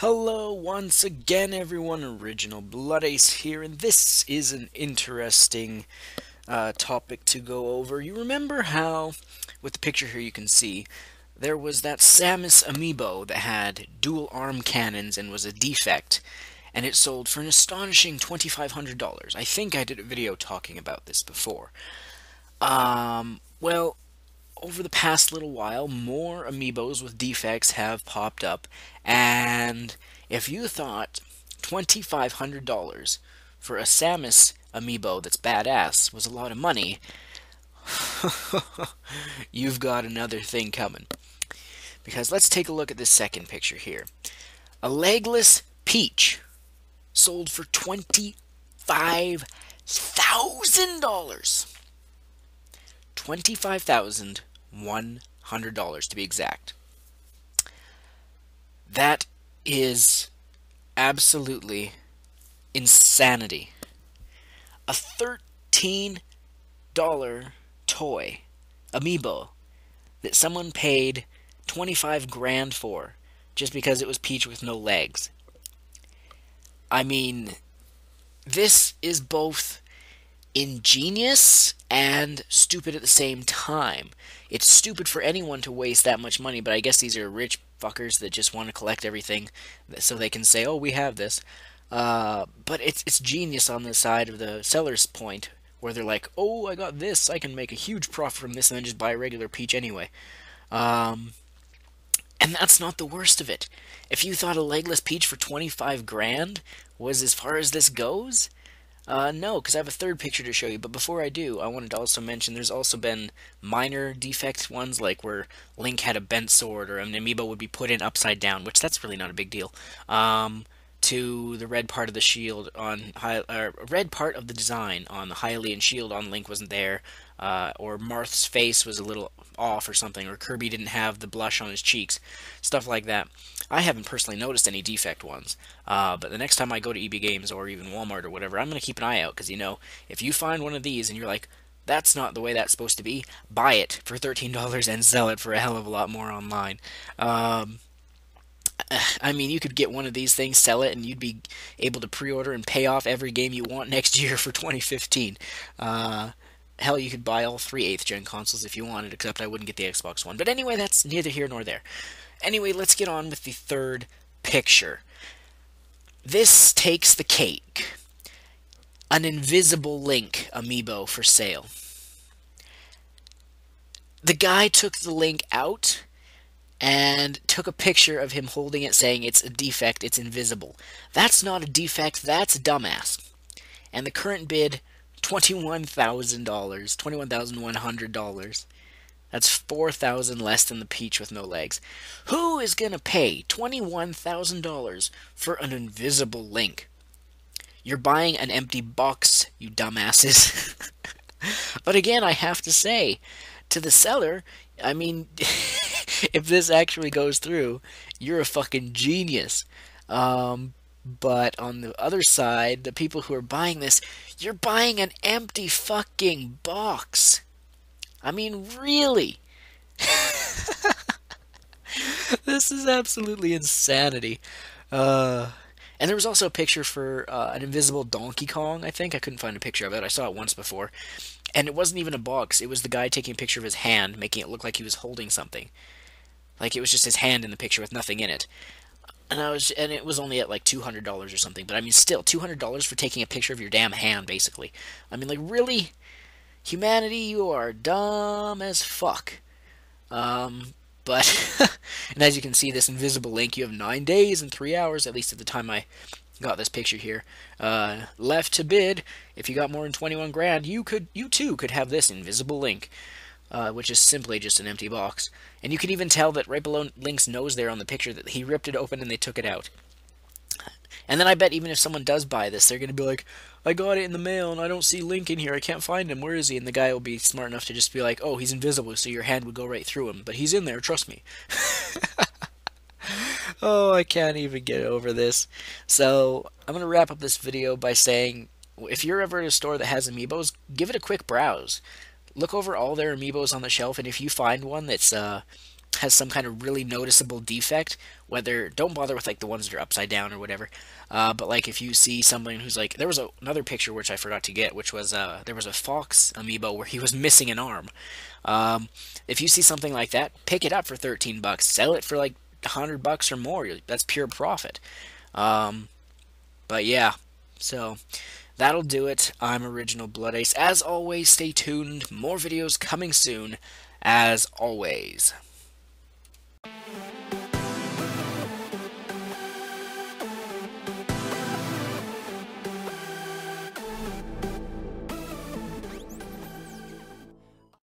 Hello once again, everyone. Original Blood Ace here, and this is an interesting topic to go over. You remember how, with the picture here, you can see there was that Samus Amiibo that had dual arm cannons and was a defect, and it sold for an astonishing $2,500. I think I did a video talking about this before. Well, over the past little while, more amiibos with defects have popped up, and if you thought $2,500 for a Samus amiibo that's badass was a lot of money, you've got another thing coming. Because let's take a look at this second picture here. A Legless Peach sold for $25,000. $25,100 to be exact. That is absolutely insanity. A $13 toy amiibo that someone paid 25 grand for just because it was Peach with no legs. I mean, this is both ingenious and stupid at the same time. It's stupid for anyone to waste that much money, but I guess these are rich fuckers that just want to collect everything so they can say, oh, we have this. But it's genius on the side of the seller's point, where they're like, oh, I got this, I can make a huge profit from this, and then just buy a regular Peach anyway. And that's not the worst of it. If you thought a Legless Peach for 25 grand was as far as this goes, no, because I have a third picture to show you, but before I do, I wanted to also mention there's also been minor defect ones, like where Link had a bent sword, or an amiibo would be put in upside down, which that's really not a big deal, to the red part of the shield on red part of the design on the Hylian shield on Link wasn't there, or Marth's face was a little off or something, or Kirby didn't have the blush on his cheeks, stuff like that. I haven't personally noticed any defect ones, but the next time I go to EB Games or even Walmart or whatever, I'm going to keep an eye out, because, you know, if you find one of these and you're like, that's not the way that's supposed to be, buy it for $13 and sell it for a hell of a lot more online. I mean, you could get one of these things, sell it, and you'd be able to pre-order and pay off every game you want next year for 2015. Hell, you could buy all three 8th gen consoles if you wanted, except I wouldn't get the Xbox One. But anyway, that's neither here nor there. Anyway, let's get on with the third picture. This takes the cake. An Invisible Link amiibo for sale. The guy took the Link out and took a picture of him holding it saying it's a defect, it's invisible. That's not a defect, that's dumbass. And the current bid, $21,000, $21,100. That's $4,000 less than the Peach with no legs. Who is gonna pay $21,000 for an invisible Link? You're buying an empty box, you dumbasses. But again, I have to say, to the seller, I mean, if this actually goes through, you're a fucking genius. But on the other side, the people who are buying this, you're buying an empty fucking box. I mean, really? This is absolutely insanity. And there was also a picture for an invisible Donkey Kong, I think. I couldn't find a picture of it. I saw it once before. And it wasn't even a box. It was the guy taking a picture of his hand, making it look like he was holding something. Like it was just his hand in the picture with nothing in it. And it was only at like $200 or something. But I mean, still, $200 for taking a picture of your damn hand, basically. I mean, like, really? Humanity, you are dumb as fuck. But, and as you can see, this invisible Link, you have 9 days and 3 hours, at least at the time I got this picture here, left to bid. If you got more than 21 grand, you too could have this invisible Link, which is simply just an empty box. And you can even tell that right below Link's nose there on the picture that he ripped it open and they took it out. And then I bet even if someone does buy this, they're going to be like, I got it in the mail and I don't see Link in here, I can't find him, where is he? And the guy will be smart enough to just be like, oh, he's invisible, so your hand would go right through him, but he's in there, trust me. Oh, I can't even get over this. So, I'm going to wrap up this video by saying, if you're ever at a store that has Amiibos, give it a quick browse. Look over all their Amiibos on the shelf, and if you find one that's has some kind of really noticeable defect, whether don't bother with like the ones that are upside down or whatever. But like if you see someone who's like, there was another picture which I forgot to get, which was there was a fox amiibo where he was missing an arm. If you see something like that, pick it up for 13 bucks, sell it for like $100 or more. That's pure profit. But yeah, so that'll do it. I'm Original Blood Ace. As always, stay tuned. More videos coming soon. As always.